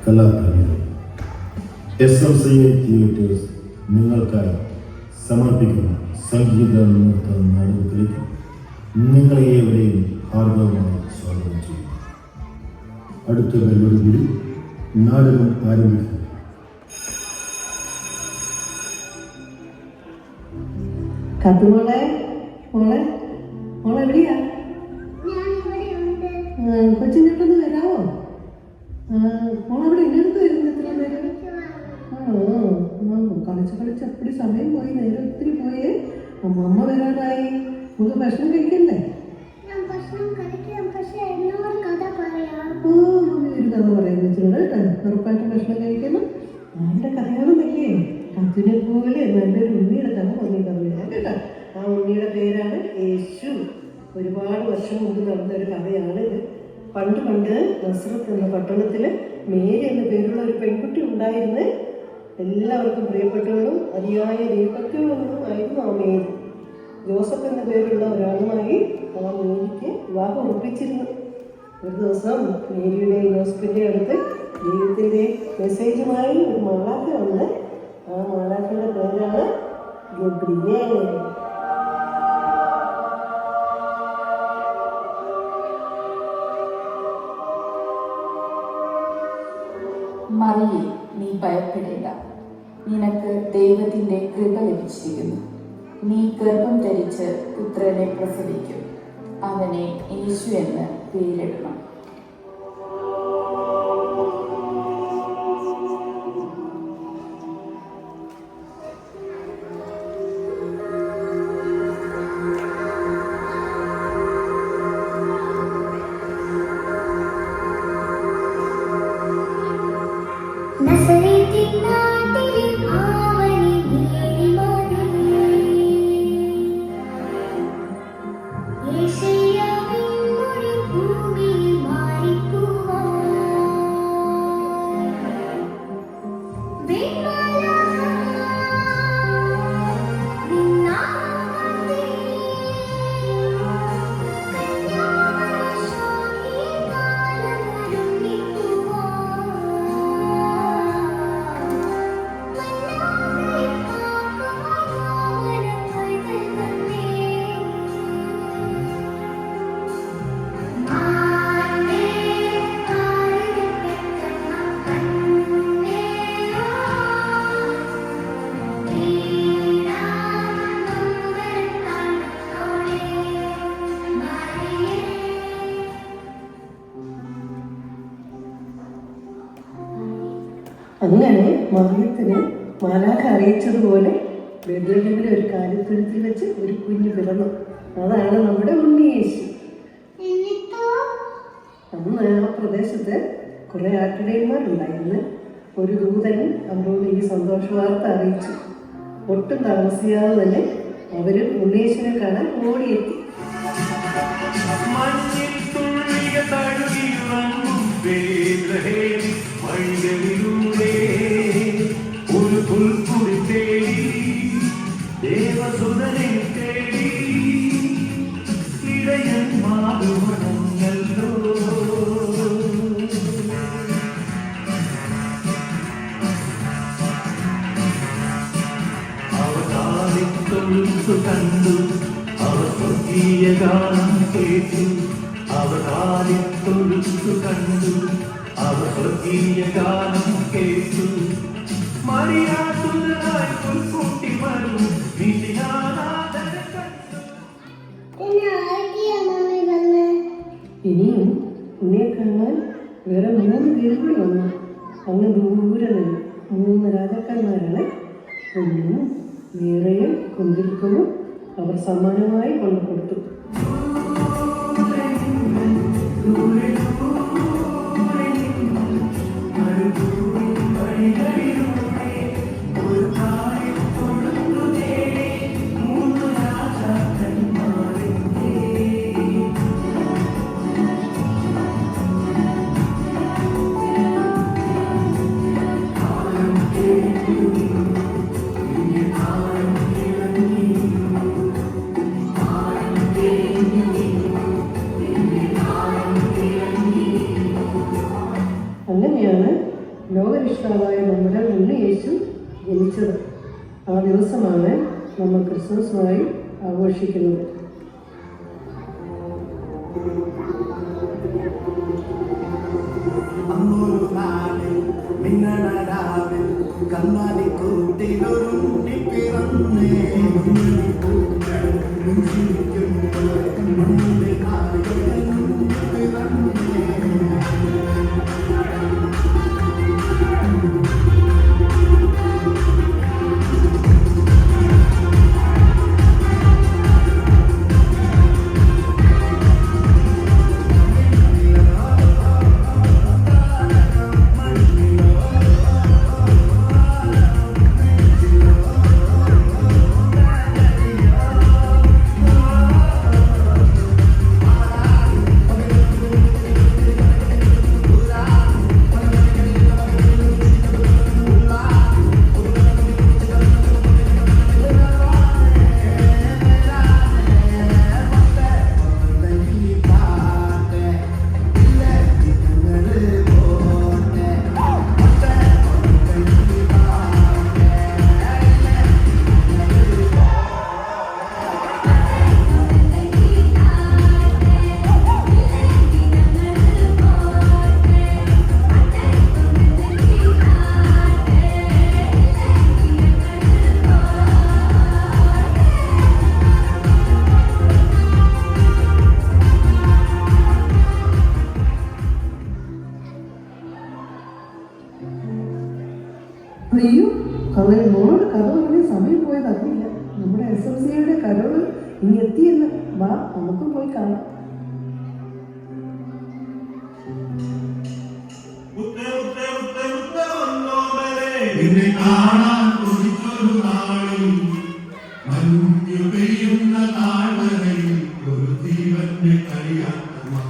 കലാപ്രേമികൾ, SMCA theatres നിങ്ങൾക്കായി സമർപ്പിക്കുന്ന സംഗീത നൃത്ത നാടകത്തിലേക്ക് നിങ്ങളെ ഏവരെയും ഹാർദവമായി സ്വാഗതം ചെയ്യുന്നു. അടുത്ത പരിപാടികൂടി നാടകം ആരംഭിക്കുന്നു. കത്തുമോളെ, മോളെ മോളെ എവിടെയാ? കൊച്ചിനോട്ടൊന്ന് വരാമോ? മോളവിടെ ഇന്നടുത്ത് വരുന്നു എത്ര നേരം? കളിച്ച് അപ്പടി സമയം പോയി, നേരം ഒത്തിരി പോയേ. അമ്മ വരാറായി. നമുക്ക് ഭക്ഷണം കഴിക്കണ്ടേ? മമ്മി ഒരു കഥ പറയാൻ വെച്ചിട്ടുണ്ട് കേട്ടോ. ഉറപ്പായിട്ട് ഭക്ഷണം കഴിക്കണം. ആരുടെ കഥയാണെന്നല്ലേ? അതിനെ പോലെ നല്ലൊരു ഉണ്ണിയുടെ കഥ പറഞ്ഞിട്ടുണ്ടാവും കേട്ടോ. ആ ഉണ്ണിയുടെ പേരാണ് യേശു. ഒരുപാട് വർഷം മുമ്പ് നടന്നൊരു കഥയാണിത്. പണ്ട് നസ്രത്ത് എന്ന പട്ടണത്തിൽ മേരി എന്ന പേരുള്ള ഒരു പെൺകുട്ടി ഉണ്ടായിരുന്നു. എല്ലാവർക്കും പ്രിയപ്പെട്ടവളും അതിയായ ദൈവഭക്തിയുള്ളവരും ആയിരുന്നു ആ മേരി. ജോസഫ് എന്ന പേരുള്ള ഒരാളുമായി ആ മേരിക്ക് വിവാഹം ഉറപ്പിച്ചിരുന്നു. ഒരു ദിവസം മേരിയുടെയും ജോസഫിൻ്റെ അടുത്ത് ദൈവത്തിൻ്റെ മെസ്സേജുമായി ഒരു മാലാഖ വന്ന്. ആ മാലാഖയുടെ പേരാണ് ഗബ്രിയേൽ. മറിയേ, നീ ഭയപ്പെടേണ്ട, നിനക്ക് ദൈവത്തിൻ്റെ കൃപ ലഭിച്ചിരിക്കുന്നു. നീ ഗർഭം ധരിച്ച് പുത്രനെ പ്രസവിക്കും. അവനെ യേശു എന്ന് പേരിടണം. അങ്ങനെ മറിയത്തിന് മാലാഖ അറിയിച്ചതുപോലെ ബെത്ലഹേമിലെ ഒരു കാര്യത്തൊഴുത്തിൽ വെച്ച് ഒരു കുഞ്ഞ് പിറന്നു. അതാണ് നമ്മുടെ ഉണ്ണിയേശു. അന്ന് ആ പ്രദേശത്ത് കുറെ ആട്ടിടയന്മാരുണ്ടായിരുന്നു. ഒരു ദൂതൻ അവരോട് ഈ സന്തോഷ വാർത്ത അറിയിച്ചു. ഒട്ടും താമസിയാതെ തന്നെ അവര് ഉണ്ണിയേശുവിനെ കാണാൻ ഓടിയെത്തി. ഒരു പുൽക്കുടി തേടി ദേവസുതനെ തേടി ഇടയൻ മാറുമണങ്ങല്ലോ. അവതാരിത്തൊഴുത്തു കണ്ടു, അവർ സ്വർഗീയ ഗാനം കേട്ടു. അവതാരിത്തൊഴുത്തു കണ്ടു, അവർ സ്വർഗീയ ഗാനം കേട്ടു. ഇനിയും ഉണ്ണിയെ കാണാൻ വേറെ 3 പേര് കൂടി വന്നു. അങ്ങ് ദൂരെ നിന്ന് 3 രാജാക്കന്മാരാണ്. പൊന്നും നീറയും കുന്തിരിക്കവും അവർ സമ്മാനമായി കൊണ്ടു കൊടുത്തു. അങ്ങനെയാണ് ലോകരക്ഷിതാവായ നമ്മുടെ ഉണ്ണി യേശു ജനിച്ചത്. ആ ദിവസമാണ് നമ്മൾ ക്രിസ്മസുമായി ആഘോഷിക്കുന്നത്. അന്നൊരു നാളിൽ മിന്നണരാവിൽ കന്നാലി കൂട്ടിലൊരുണ്ണി പിറന്നേ മണ്ണിന്റെ കാലിൽ പിറന്നേ. അയ്യോ, അങ്ങനെ മോളോട് കഥ പറഞ്ഞ സമയം പോയത് അറിയില്ല. നമ്മുടെ SMCയുടെ കരോള് ഇനി എത്തിയെന്ന്. വാ, നമുക്കും പോയി കാണാം. നിന്നെ കാണാൻ കൊതിച്ചൊരു നാളിൽ മഞ്ഞു പെയ്യുന്ന താഴ്വരയിൽ ഒരു ജീവന്റെ കളിയാട്ടമാ.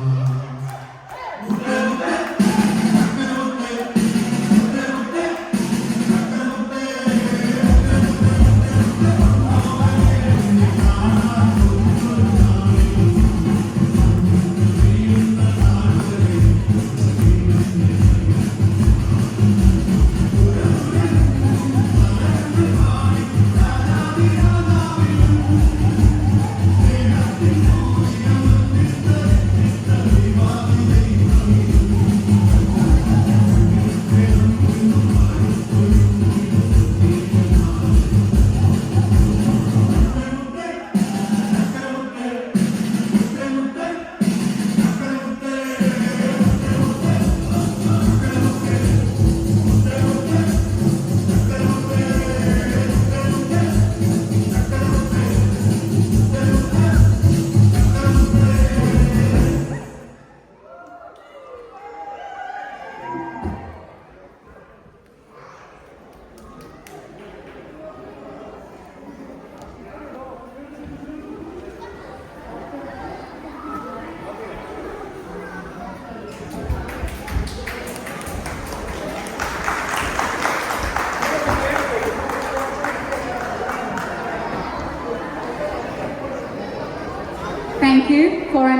Thank you for an